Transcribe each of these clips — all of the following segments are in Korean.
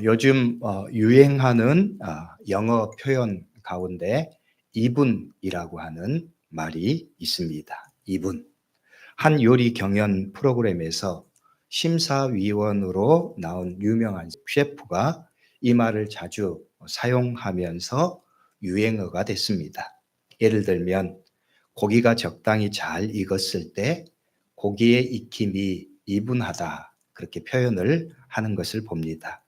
요즘 유행하는 영어 표현 가운데 이분이라고 하는 말이 있습니다. 이분. 한 요리 경연 프로그램에서 심사위원으로 나온 유명한 셰프가 이 말을 자주 사용하면서 유행어가 됐습니다. 예를 들면 고기가 적당히 잘 익었을 때 고기의 익힘이 이분하다, 그렇게 표현을 하는 것을 봅니다.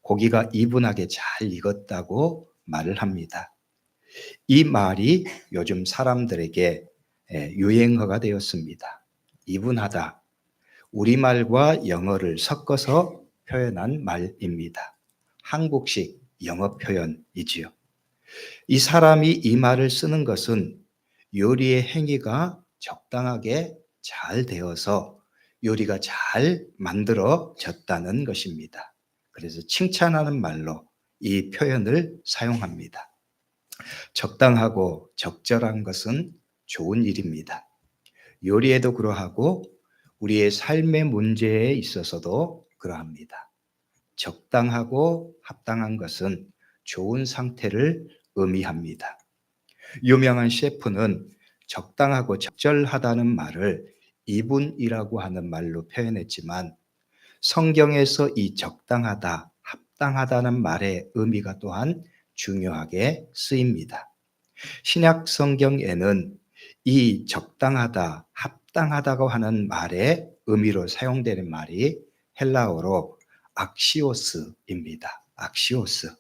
고기가 이분하게 잘 익었다고 말을 합니다. 이 말이 요즘 사람들에게 유행어가 되었습니다. 이분하다. 우리말과 영어를 섞어서 표현한 말입니다. 한국식 영어 표현이지요. 이 사람이 이 말을 쓰는 것은 요리의 행위가 적당하게 잘 되어서 요리가 잘 만들어졌다는 것입니다. 그래서 칭찬하는 말로 이 표현을 사용합니다. 적당하고 적절한 것은 좋은 일입니다. 요리에도 그러하고 우리의 삶의 문제에 있어서도 그러합니다. 적당하고 합당한 것은 좋은 상태를 의미합니다. 유명한 셰프는 적당하고 적절하다는 말을 이분이라고 하는 말로 표현했지만 성경에서 이 적당하다, 합당하다는 말의 의미가 또한 중요하게 쓰입니다. 신약 성경에는 이 적당하다, 합당하다고 하는 말의 의미로 사용되는 말이 헬라어로 악시오스입니다. 악시오스.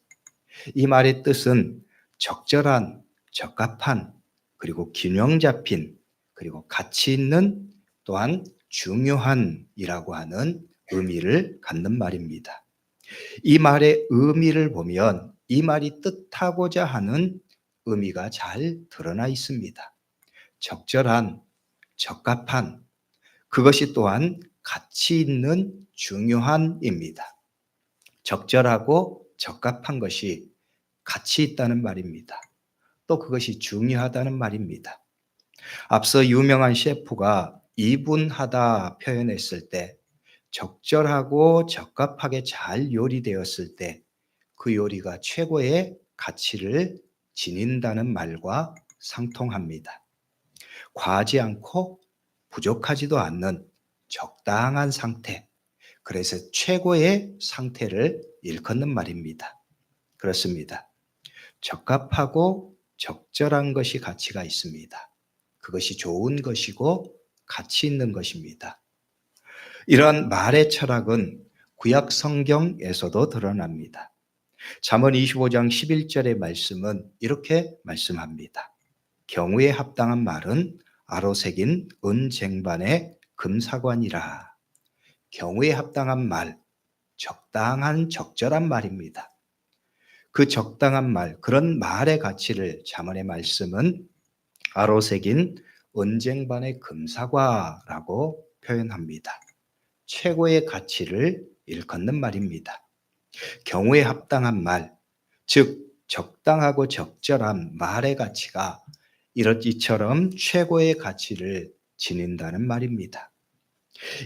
이 말의 뜻은 적절한, 적합한, 그리고 균형 잡힌, 그리고 가치 있는, 또한 중요한이라고 하는 의미를 갖는 말입니다. 이 말의 의미를 보면 이 말이 뜻하고자 하는 의미가 잘 드러나 있습니다. 적절한, 적합한, 그것이 또한 가치 있는, 중요한입니다. 적절하고 적합한 것이 가치 있다는 말입니다. 또 그것이 중요하다는 말입니다. 앞서 유명한 셰프가 이분하다 표현했을 때 적절하고 적합하게 잘 요리되었을 때 그 요리가 최고의 가치를 지닌다는 말과 상통합니다. 과하지 않고 부족하지도 않는 적당한 상태, 그래서 최고의 상태를 일컫는 말입니다. 그렇습니다. 적합하고 적절한 것이 가치가 있습니다. 그것이 좋은 것이고 가치 있는 것입니다. 이러한 말의 철학은 구약 성경에서도 드러납니다. 잠언 25장 11절의 말씀은 이렇게 말씀합니다. 경우에 합당한 말은 아로새긴 은쟁반의 금사관이라. 경우에 합당한 말, 적당한 적절한 말입니다. 그 적당한 말, 그런 말의 가치를 잠언의 말씀은 아로새긴 은쟁반의 금사과라고 표현합니다. 최고의 가치를 일컫는 말입니다. 경우에 합당한 말, 즉 적당하고 적절한 말의 가치가 이처럼 최고의 가치를 지닌다는 말입니다.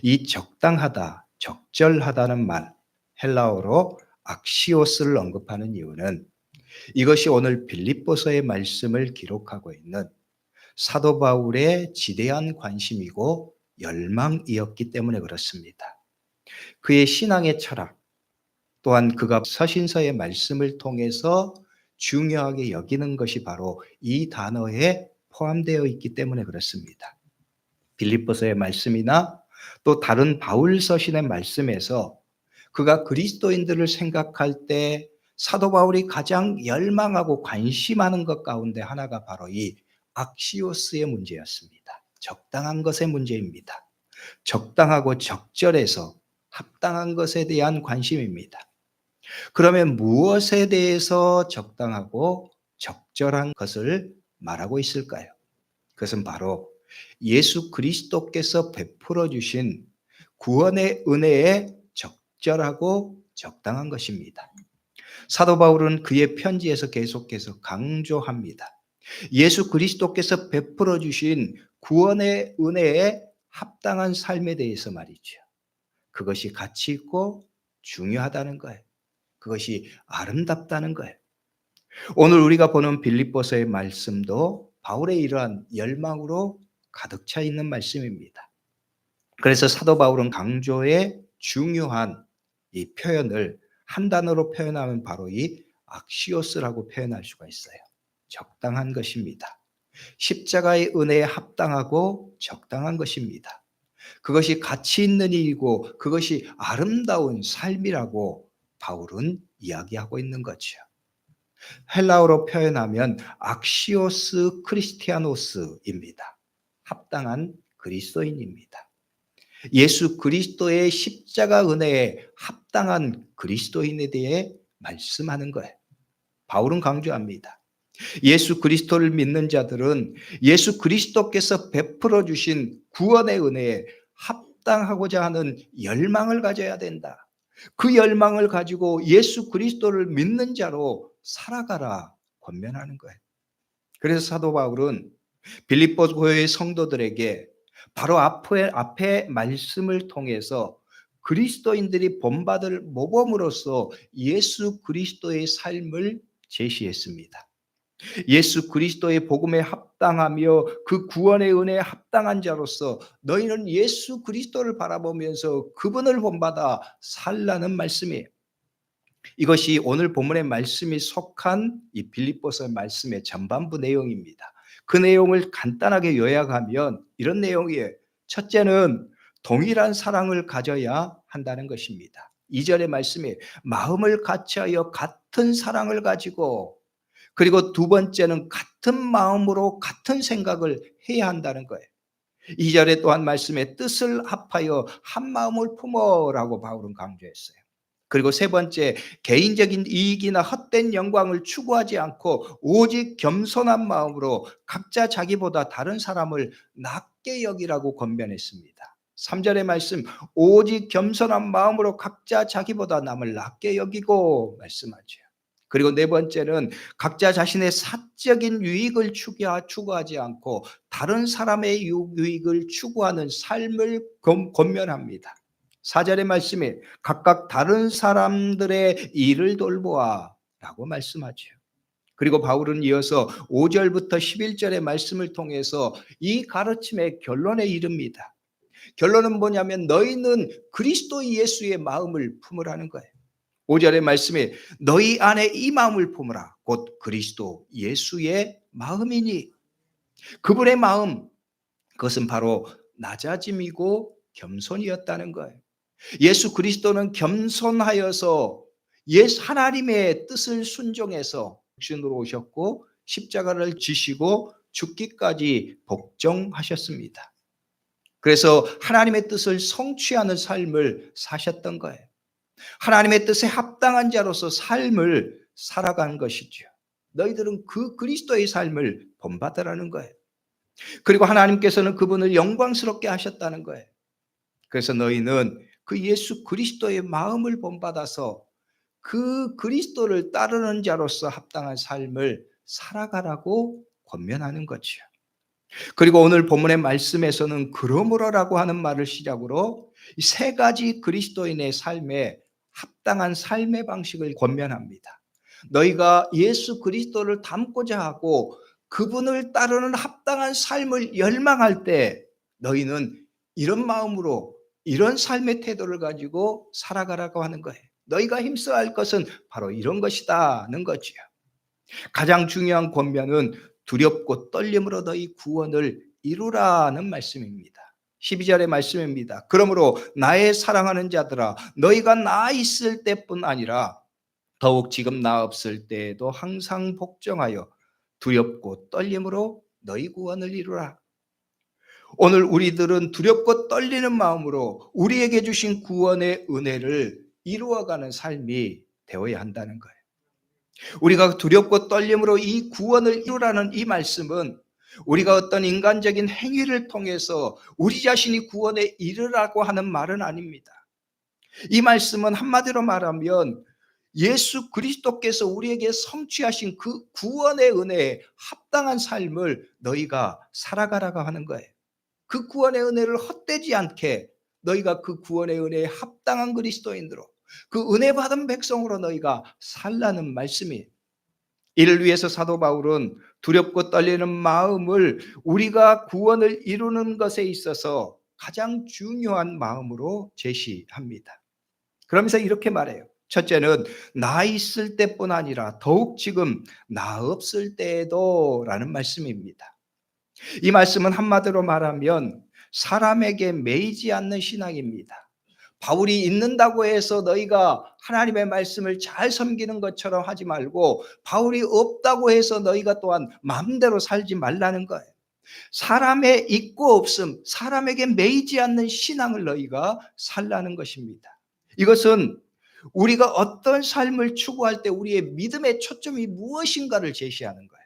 이 적당하다, 적절하다는 말, 헬라어로 악시오스를 언급하는 이유는 이것이 오늘 빌립보서의 말씀을 기록하고 있는 사도 바울의 지대한 관심이고 열망이었기 때문에 그렇습니다. 그의 신앙의 철학, 또한 그가 서신서의 말씀을 통해서 중요하게 여기는 것이 바로 이 단어에 포함되어 있기 때문에 그렇습니다. 빌립보서의 말씀이나 또 다른 바울 서신의 말씀에서 그가 그리스도인들을 생각할 때 사도 바울이 가장 열망하고 관심하는 것 가운데 하나가 바로 이 악시오스의 문제였습니다. 적당한 것의 문제입니다. 적당하고 적절해서 합당한 것에 대한 관심입니다. 그러면 무엇에 대해서 적당하고 적절한 것을 말하고 있을까요? 그것은 바로 예수 그리스도께서 베풀어 주신 구원의 은혜에 적절하고 적당한 것입니다. 사도 바울은 그의 편지에서 계속해서 강조합니다. 예수 그리스도께서 베풀어 주신 구원의 은혜에 합당한 삶에 대해서 말이죠. 그것이 가치 있고 중요하다는 거예요. 그것이 아름답다는 거예요. 오늘 우리가 보는 빌립보서의 말씀도 바울의 이러한 열망으로 가득 차 있는 말씀입니다. 그래서 사도 바울은 강조의 중요한 이 표현을 한 단어로 표현하면 바로 이 악시오스라고 표현할 수가 있어요. 적당한 것입니다. 십자가의 은혜에 합당하고 적당한 것입니다. 그것이 가치 있는 일이고 그것이 아름다운 삶이라고 바울은 이야기하고 있는 거죠. 헬라어로 표현하면 악시오스 크리스티아노스입니다. 합당한 그리스도인입니다. 예수 그리스도의 십자가 은혜에 합당한 그리스도인에 대해 말씀하는 거예요. 바울은 강조합니다. 예수 그리스도를 믿는 자들은 예수 그리스도께서 베풀어 주신 구원의 은혜에 합당하고자 하는 열망을 가져야 된다. 그 열망을 가지고 예수 그리스도를 믿는 자로 살아가라 권면하는 거예요. 그래서 사도 바울은 빌립보 교회의 성도들에게 바로 앞에 말씀을 통해서 그리스도인들이 본받을 모범으로서 예수 그리스도의 삶을 제시했습니다. 예수 그리스도의 복음에 합당하며 그 구원의 은혜에 합당한 자로서 너희는 예수 그리스도를 바라보면서 그분을 본받아 살라는 말씀이에요. 이것이 오늘 본문의 말씀이 속한 이 빌립보서 말씀의 전반부 내용입니다. 그 내용을 간단하게 요약하면 이런 내용이에요. 첫째는 동일한 사랑을 가져야 한다는 것입니다. 2절의 말씀에 마음을 같이하여 같은 사랑을 가지고, 그리고 두 번째는 같은 마음으로 같은 생각을 해야 한다는 거예요. 2절에 또한 말씀에 뜻을 합하여 한 마음을 품어라고 바울은 강조했어요. 그리고 세 번째, 개인적인 이익이나 헛된 영광을 추구하지 않고 오직 겸손한 마음으로 각자 자기보다 다른 사람을 낮게 여기라고 권면했습니다. 3절의 말씀, 오직 겸손한 마음으로 각자 자기보다 남을 낮게 여기고 말씀하죠. 그리고 네 번째는 각자 자신의 사적인 유익을 추구하지 않고 다른 사람의 유익을 추구하는 삶을 권면합니다. 4절의 말씀에 각각 다른 사람들의 일을 돌보아 라고 말씀하죠. 그리고 바울은 이어서 5절부터 11절의 말씀을 통해서 이 가르침의 결론에 이릅니다. 결론은 뭐냐면 너희는 그리스도 예수의 마음을 품으라는 거예요. 5절의 말씀에 너희 안에 이 마음을 품으라. 곧 그리스도 예수의 마음이니. 그분의 마음, 그것은 바로 낮아짐이고 겸손이었다는 거예요. 예수 그리스도는 겸손하여서 하나님의 뜻을 순종해서 육신으로 오셨고 십자가를 지시고 죽기까지 복종하셨습니다. 그래서 하나님의 뜻을 성취하는 삶을 사셨던 거예요. 하나님의 뜻에 합당한 자로서 삶을 살아간 것이죠. 너희들은 그 그리스도의 삶을 본받으라는 거예요. 그리고 하나님께서는 그분을 영광스럽게 하셨다는 거예요. 그래서 너희는 그 예수 그리스도의 마음을 본받아서 그 그리스도를 따르는 자로서 합당한 삶을 살아가라고 권면하는 거죠. 그리고 오늘 본문의 말씀에서는 그러므로라고 하는 말을 시작으로 이 세 가지 그리스도인의 삶에 합당한 삶의 방식을 권면합니다. 너희가 예수 그리스도를 닮고자 하고 그분을 따르는 합당한 삶을 열망할 때 너희는 이런 마음으로 이런 삶의 태도를 가지고 살아가라고 하는 거예요. 너희가 힘써야 할 것은 바로 이런 것이다는 거지요. 가장 중요한 권면은 두렵고 떨림으로 너희 구원을 이루라는 말씀입니다. 12절의 말씀입니다. 그러므로 나의 사랑하는 자들아 너희가 나 있을 때뿐 아니라 더욱 지금 나 없을 때에도 항상 복종하여 두렵고 떨림으로 너희 구원을 이루라. 오늘 우리들은 두렵고 떨리는 마음으로 우리에게 주신 구원의 은혜를 이루어가는 삶이 되어야 한다는 거예요. 우리가 두렵고 떨림으로 이 구원을 이루라는 이 말씀은 우리가 어떤 인간적인 행위를 통해서 우리 자신이 구원에 이르라고 하는 말은 아닙니다. 이 말씀은 한마디로 말하면 예수 그리스도께서 우리에게 성취하신 그 구원의 은혜에 합당한 삶을 너희가 살아가라고 하는 거예요. 그 구원의 은혜를 헛되지 않게 너희가 그 구원의 은혜에 합당한 그리스도인으로 그 은혜 받은 백성으로 너희가 살라는 말씀이에요. 이를 위해서 사도 바울은 두렵고 떨리는 마음을 우리가 구원을 이루는 것에 있어서 가장 중요한 마음으로 제시합니다. 그러면서 이렇게 말해요. 첫째는 나 있을 때뿐 아니라 더욱 지금 나 없을 때에도 라는 말씀입니다. 이 말씀은 한마디로 말하면 사람에게 매이지 않는 신앙입니다. 바울이 있는다고 해서 너희가 하나님의 말씀을 잘 섬기는 것처럼 하지 말고, 바울이 없다고 해서 너희가 또한 마음대로 살지 말라는 거예요. 사람의 있고 없음, 사람에게 매이지 않는 신앙을 너희가 살라는 것입니다. 이것은 우리가 어떤 삶을 추구할 때 우리의 믿음의 초점이 무엇인가를 제시하는 거예요.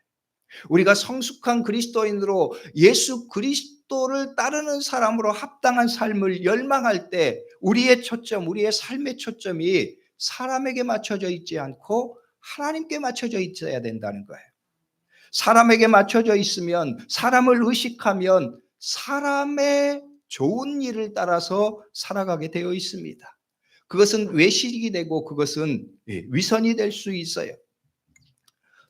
우리가 성숙한 그리스도인으로 예수 그리스도를 따르는 사람으로 합당한 삶을 열망할 때 우리의 초점, 우리의 삶의 초점이 사람에게 맞춰져 있지 않고 하나님께 맞춰져 있어야 된다는 거예요. 사람에게 맞춰져 있으면, 사람을 의식하면 사람의 좋은 일을 따라서 살아가게 되어 있습니다. 그것은 외식이 되고 그것은 위선이 될 수 있어요.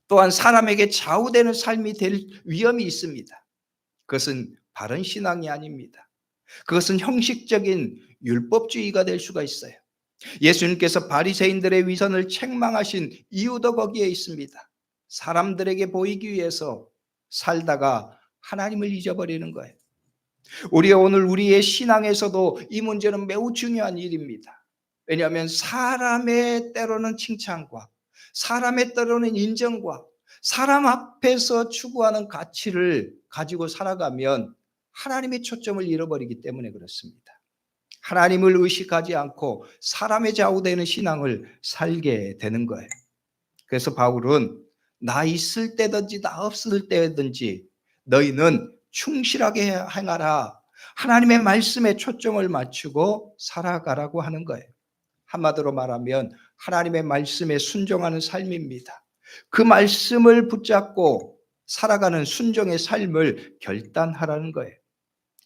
또한 사람에게 좌우되는 삶이 될 위험이 있습니다. 그것은 바른 신앙이 아닙니다. 그것은 형식적인 율법주의가 될 수가 있어요. 예수님께서 바리새인들의 위선을 책망하신 이유도 거기에 있습니다. 사람들에게 보이기 위해서 살다가 하나님을 잊어버리는 거예요. 우리 오늘 우리의 신앙에서도 이 문제는 매우 중요한 일입니다. 왜냐하면 사람의 때로는 칭찬과 사람의 때로는 인정과 사람 앞에서 추구하는 가치를 가지고 살아가면 하나님의 초점을 잃어버리기 때문에 그렇습니다. 하나님을 의식하지 않고 사람의 좌우되는 신앙을 살게 되는 거예요. 그래서 바울은 나 있을 때든지 나 없을 때든지 너희는 충실하게 행하라. 하나님의 말씀에 초점을 맞추고 살아가라고 하는 거예요. 한마디로 말하면 하나님의 말씀에 순종하는 삶입니다. 그 말씀을 붙잡고 살아가는 순종의 삶을 결단하라는 거예요.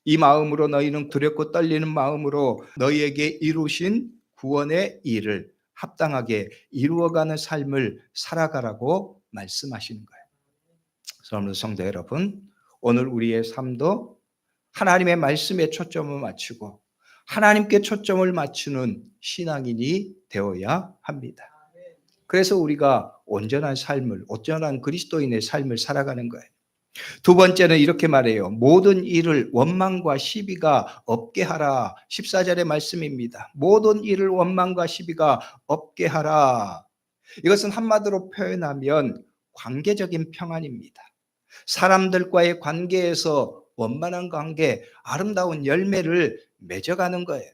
이 마음으로 너희는 두렵고 떨리는 마음으로 너희에게 이루신 구원의 일을 합당하게 이루어가는 삶을 살아가라고 말씀하시는 거예요. 사랑하는 성도 여러분, 오늘 우리의 삶도 하나님의 말씀에 초점을 맞추고 하나님께 초점을 맞추는 신앙인이 되어야 합니다. 그래서 우리가 온전한 삶을, 온전한 그리스도인의 삶을 살아가는 거예요. 두 번째는 이렇게 말해요. 모든 일을 원망과 시비가 없게 하라. 14절의 말씀입니다. 모든 일을 원망과 시비가 없게 하라. 이것은 한마디로 표현하면 관계적인 평안입니다. 사람들과의 관계에서 원만한 관계, 아름다운 열매를 맺어가는 거예요.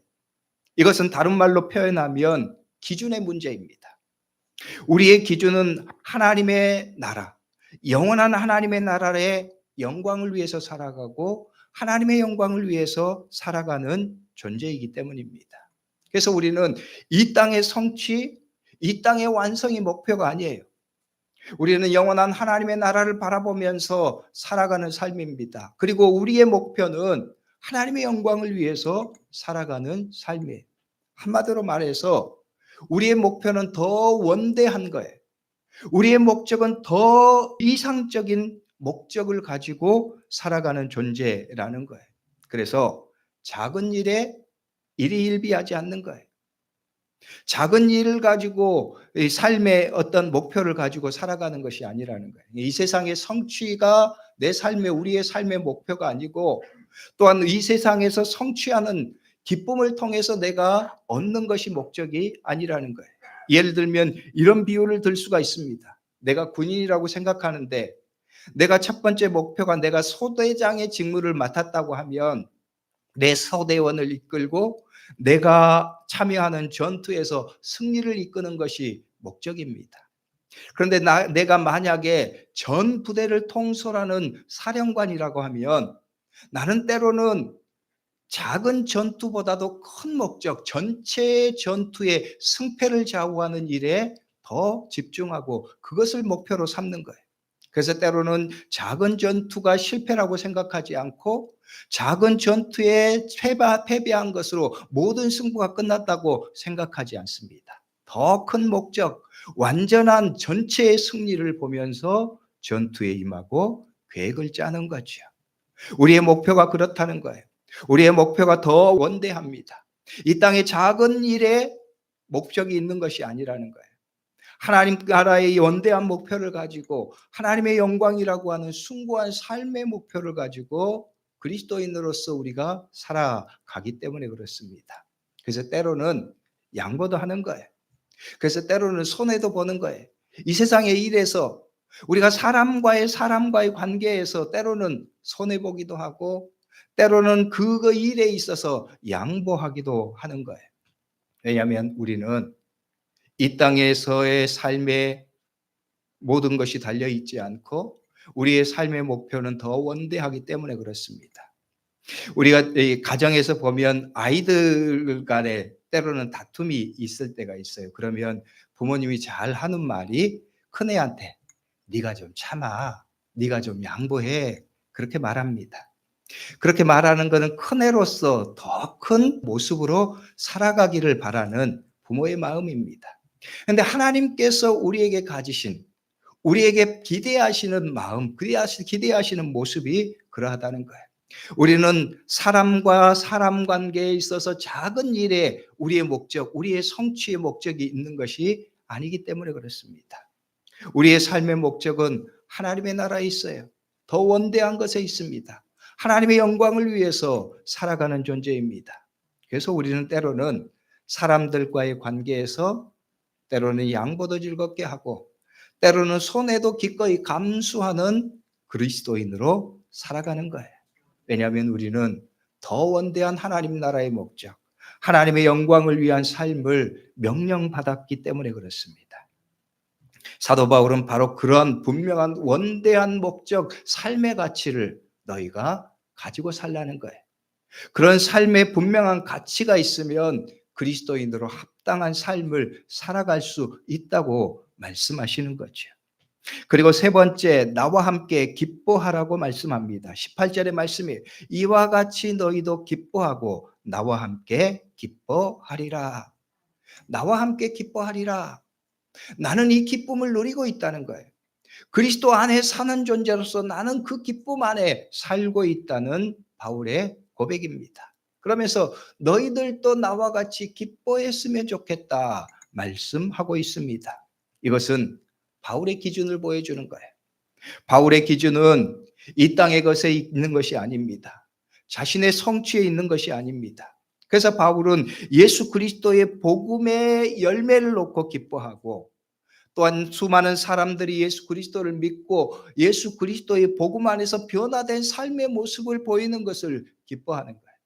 이것은 다른 말로 표현하면 기준의 문제입니다. 우리의 기준은 하나님의 나라, 영원한 하나님의 나라의 영광을 위해서 살아가고 하나님의 영광을 위해서 살아가는 존재이기 때문입니다. 그래서 우리는 이 땅의 성취, 이 땅의 완성이 목표가 아니에요. 우리는 영원한 하나님의 나라를 바라보면서 살아가는 삶입니다. 그리고 우리의 목표는 하나님의 영광을 위해서 살아가는 삶이에요. 한마디로 말해서 우리의 목표는 더 원대한 거예요. 우리의 목적은 더 이상적인 목적을 가지고 살아가는 존재라는 거예요. 그래서 작은 일에 일희일비하지 않는 거예요. 작은 일을 가지고 삶의 어떤 목표를 가지고 살아가는 것이 아니라는 거예요. 이 세상의 성취가 내 삶의, 우리의 삶의 목표가 아니고, 또한 이 세상에서 성취하는 기쁨을 통해서 내가 얻는 것이 목적이 아니라는 거예요. 예를 들면 이런 비유를 들 수가 있습니다. 내가 군인이라고 생각하는데 내가 첫 번째 목표가 내가 소대장의 직무를 맡았다고 하면 내 소대원을 이끌고 내가 참여하는 전투에서 승리를 이끄는 것이 목적입니다. 그런데 내가 만약에 전 부대를 통솔하는 사령관이라고 하면 나는 때로는 작은 전투보다도 큰 목적, 전체 전투의 승패를 좌우하는 일에 더 집중하고 그것을 목표로 삼는 거예요. 그래서 때로는 작은 전투가 실패라고 생각하지 않고 작은 전투에 패배한 것으로 모든 승부가 끝났다고 생각하지 않습니다. 더 큰 목적, 완전한 전체의 승리를 보면서 전투에 임하고 계획을 짜는 거죠. 우리의 목표가 그렇다는 거예요. 우리의 목표가 더 원대합니다. 이 땅의 작은 일에 목적이 있는 것이 아니라는 거예요. 하나님 나라의 원대한 목표를 가지고 하나님의 영광이라고 하는 숭고한 삶의 목표를 가지고 그리스도인으로서 우리가 살아가기 때문에 그렇습니다. 그래서 때로는 양보도 하는 거예요. 그래서 때로는 손해도 보는 거예요. 이 세상의 일에서 우리가 사람과의 관계에서 때로는 손해보기도 하고 때로는 그 일에 있어서 양보하기도 하는 거예요. 왜냐하면 우리는 이 땅에서의 삶의 모든 것이 달려있지 않고 우리의 삶의 목표는 더 원대하기 때문에 그렇습니다. 우리가 이 가정에서 보면 아이들 간에 때로는 다툼이 있을 때가 있어요. 그러면 부모님이 잘 하는 말이 큰애한테 네가 좀 참아, 네가 좀 양보해, 그렇게 말합니다. 그렇게 말하는 것은 큰애로서 더 큰 모습으로 살아가기를 바라는 부모의 마음입니다. 그런데 하나님께서 우리에게 가지신, 우리에게 기대하시는 마음, 기대하시는 모습이 그러하다는 거예요. 우리는 사람과 사람 관계에 있어서 작은 일에 우리의 목적, 우리의 성취의 목적이 있는 것이 아니기 때문에 그렇습니다. 우리의 삶의 목적은 하나님의 나라에 있어요. 더 원대한 것에 있습니다. 하나님의 영광을 위해서 살아가는 존재입니다. 그래서 우리는 때로는 사람들과의 관계에서 때로는 양보도 즐겁게 하고 때로는 손해도 기꺼이 감수하는 그리스도인으로 살아가는 거예요. 왜냐하면 우리는 더 원대한 하나님 나라의 목적, 하나님의 영광을 위한 삶을 명령받았기 때문에 그렇습니다. 사도 바울은 바로 그런 분명한 원대한 목적, 삶의 가치를 너희가 가지고 살라는 거예요. 그런 삶의 분명한 가치가 있으면 그리스도인으로 합당한 삶을 살아갈 수 있다고 말씀하시는 거죠. 그리고 세 번째, 나와 함께 기뻐하라고 말씀합니다. 18절의 말씀이에요. 이와 같이 너희도 기뻐하고 나와 함께 기뻐하리라. 나와 함께 기뻐하리라. 나는 이 기쁨을 누리고 있다는 거예요. 그리스도 안에 사는 존재로서 나는 그 기쁨 안에 살고 있다는 바울의 고백입니다. 그러면서 너희들도 나와 같이 기뻐했으면 좋겠다 말씀하고 있습니다. 이것은 바울의 기준을 보여주는 거예요. 바울의 기준은 이 땅의 것에 있는 것이 아닙니다. 자신의 성취에 있는 것이 아닙니다. 그래서 바울은 예수 그리스도의 복음의 열매를 놓고 기뻐하고 또한 수많은 사람들이 예수 그리스도를 믿고 예수 그리스도의 복음 안에서 변화된 삶의 모습을 보이는 것을 기뻐하는 거예요.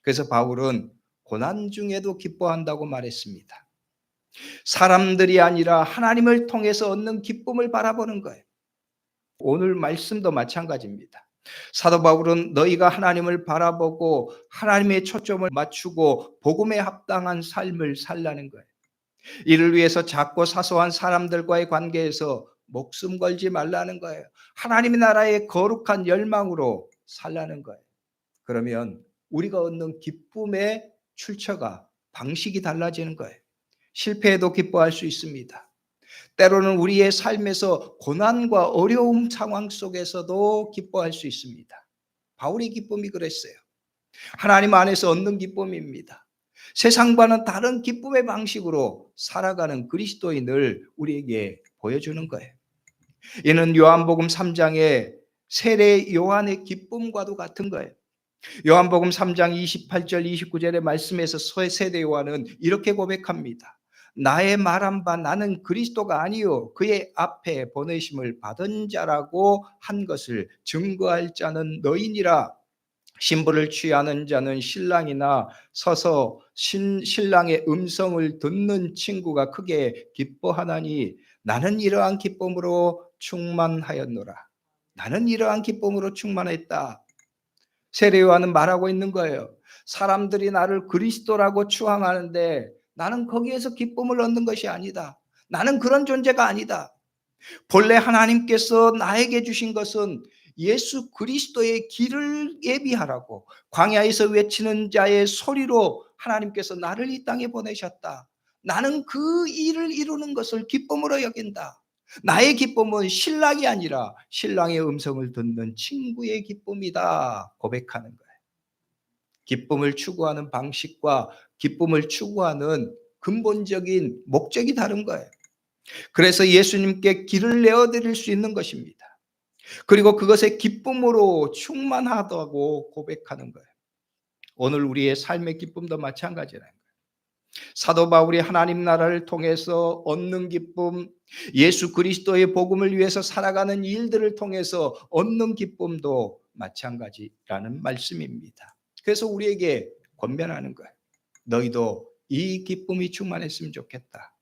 그래서 바울은 고난 중에도 기뻐한다고 말했습니다. 사람들이 아니라 하나님을 통해서 얻는 기쁨을 바라보는 거예요. 오늘 말씀도 마찬가지입니다. 사도 바울은 너희가 하나님을 바라보고 하나님의 초점을 맞추고 복음에 합당한 삶을 살라는 거예요. 이를 위해서 작고 사소한 사람들과의 관계에서 목숨 걸지 말라는 거예요. 하나님의 나라의 거룩한 열망으로 살라는 거예요. 그러면 우리가 얻는 기쁨의 출처가 방식이 달라지는 거예요. 실패해도 기뻐할 수 있습니다. 때로는 우리의 삶에서 고난과 어려움 상황 속에서도 기뻐할 수 있습니다. 바울의 기쁨이 그랬어요. 하나님 안에서 얻는 기쁨입니다. 세상과는 다른 기쁨의 방식으로 살아가는 그리스도인을 우리에게 보여주는 거예요. 이는 요한복음 3장의 세례 요한의 기쁨과도 같은 거예요. 요한복음 3장 28절 29절의 말씀에서 세례 요한은 이렇게 고백합니다. 나의 말한 바 나는 그리스도가 아니요 그의 앞에 보내심을 받은 자라고 한 것을 증거할 자는 너희니라. 신부를 취하는 자는 신랑이나 서서 신랑의 음성을 듣는 친구가 크게 기뻐하나니 나는 이러한 기쁨으로 충만하였노라. 나는 이러한 기쁨으로 충만했다. 세례 요한은 말하고 있는 거예요. 사람들이 나를 그리스도라고 추앙하는데 나는 거기에서 기쁨을 얻는 것이 아니다. 나는 그런 존재가 아니다. 본래 하나님께서 나에게 주신 것은 예수 그리스도의 길을 예비하라고 광야에서 외치는 자의 소리로 하나님께서 나를 이 땅에 보내셨다. 나는 그 일을 이루는 것을 기쁨으로 여긴다. 나의 기쁨은 신랑이 아니라 신랑의 음성을 듣는 친구의 기쁨이다 고백하는 거예요. 기쁨을 추구하는 방식과 기쁨을 추구하는 근본적인 목적이 다른 거예요. 그래서 예수님께 길을 내어드릴 수 있는 것입니다. 그리고 그것의 기쁨으로 충만하다고 고백하는 거예요. 오늘 우리의 삶의 기쁨도 마찬가지라는 거예요. 사도 바울이 하나님 나라를 통해서 얻는 기쁨, 예수 그리스도의 복음을 위해서 살아가는 일들을 통해서 얻는 기쁨도 마찬가지라는 말씀입니다. 그래서 우리에게 권면하는 거예요. 너희도 이 기쁨이 충만했으면 좋겠다.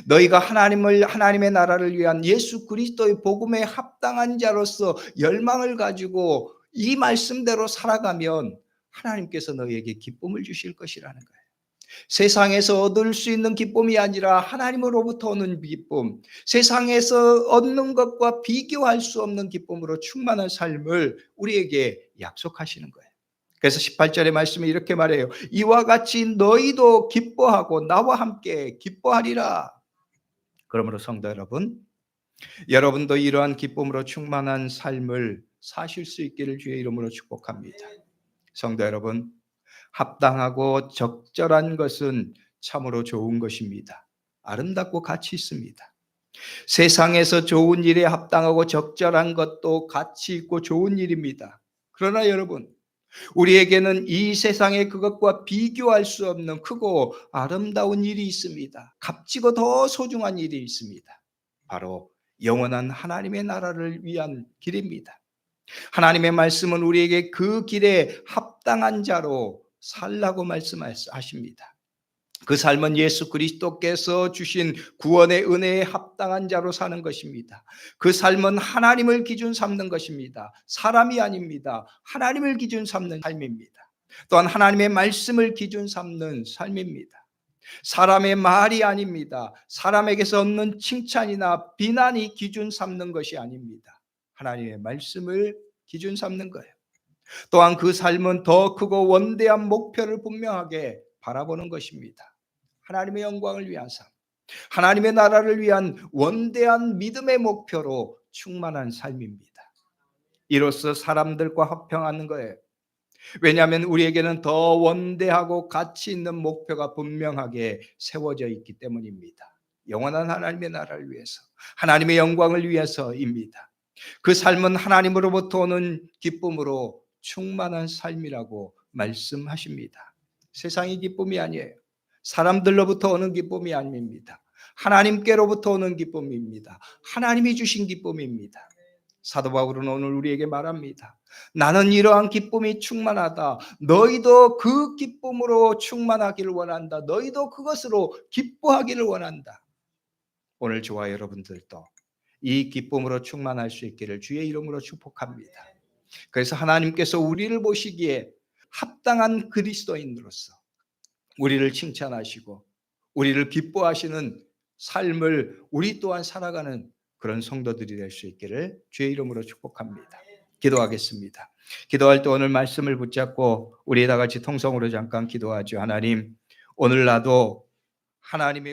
너희가 하나님의 나라를 위한 예수 그리스도의 복음에 합당한 자로서 열망을 가지고 이 말씀대로 살아가면 하나님께서 너희에게 기쁨을 주실 것이라는 거예요. 세상에서 얻을 수 있는 기쁨이 아니라 하나님으로부터 오는 기쁨, 세상에서 얻는 것과 비교할 수 없는 기쁨으로 충만한 삶을 우리에게 약속하시는 거예요. 그래서 18절의 말씀이 이렇게 말해요. 이와 같이 너희도 기뻐하고 나와 함께 기뻐하리라. 그러므로 성도 여러분, 여러분도 이러한 기쁨으로 충만한 삶을 사실 수 있기를 주의 이름으로 축복합니다. 성도 여러분, 합당하고 적절한 것은 참으로 좋은 것입니다. 아름답고 가치 있습니다. 세상에서 좋은 일에 합당하고 적절한 것도 가치 있고 좋은 일입니다. 그러나 여러분, 우리에게는 이 세상의 그것과 비교할 수 없는 크고 아름다운 일이 있습니다. 값지고 더 소중한 일이 있습니다. 바로 영원한 하나님의 나라를 위한 길입니다. 하나님의 말씀은 우리에게 그 길에 합당한 자로 살라고 말씀하십니다. 그 삶은 예수 그리스도께서 주신 구원의 은혜에 합당한 자로 사는 것입니다. 그 삶은 하나님을 기준 삼는 것입니다. 사람이 아닙니다. 하나님을 기준 삼는 삶입니다. 또한 하나님의 말씀을 기준 삼는 삶입니다. 사람의 말이 아닙니다. 사람에게서 얻는 칭찬이나 비난이 기준 삼는 것이 아닙니다. 하나님의 말씀을 기준 삼는 거예요. 또한 그 삶은 더 크고 원대한 목표를 분명하게 바라보는 것입니다. 하나님의 영광을 위한 삶, 하나님의 나라를 위한 원대한 믿음의 목표로 충만한 삶입니다. 이로써 사람들과 화평하는 거예요. 왜냐하면 우리에게는 더 원대하고 가치 있는 목표가 분명하게 세워져 있기 때문입니다. 영원한 하나님의 나라를 위해서, 하나님의 영광을 위해서입니다. 그 삶은 하나님으로부터 오는 기쁨으로 충만한 삶이라고 말씀하십니다. 세상의 기쁨이 아니에요. 사람들로부터 오는 기쁨이 아닙니다. 하나님께로부터 오는 기쁨입니다. 하나님이 주신 기쁨입니다. 사도 바울은 오늘 우리에게 말합니다. 나는 이러한 기쁨이 충만하다. 너희도 그 기쁨으로 충만하기를 원한다. 너희도 그것으로 기뻐하기를 원한다. 오늘 저와 여러분들도 이 기쁨으로 충만할 수 있기를 주의 이름으로 축복합니다. 그래서 하나님께서 우리를 보시기에 합당한 그리스도인으로서 우리를 칭찬하시고 우리를 기뻐하시는 삶을 우리 또한 살아가는 그런 성도들이 될 수 있기를 주의 이름으로 축복합니다. 기도하겠습니다. 기도할 때 오늘 말씀을 붙잡고 우리 다 같이 통성으로 잠깐 기도하죠. 하나님, 오늘 나도 하나님의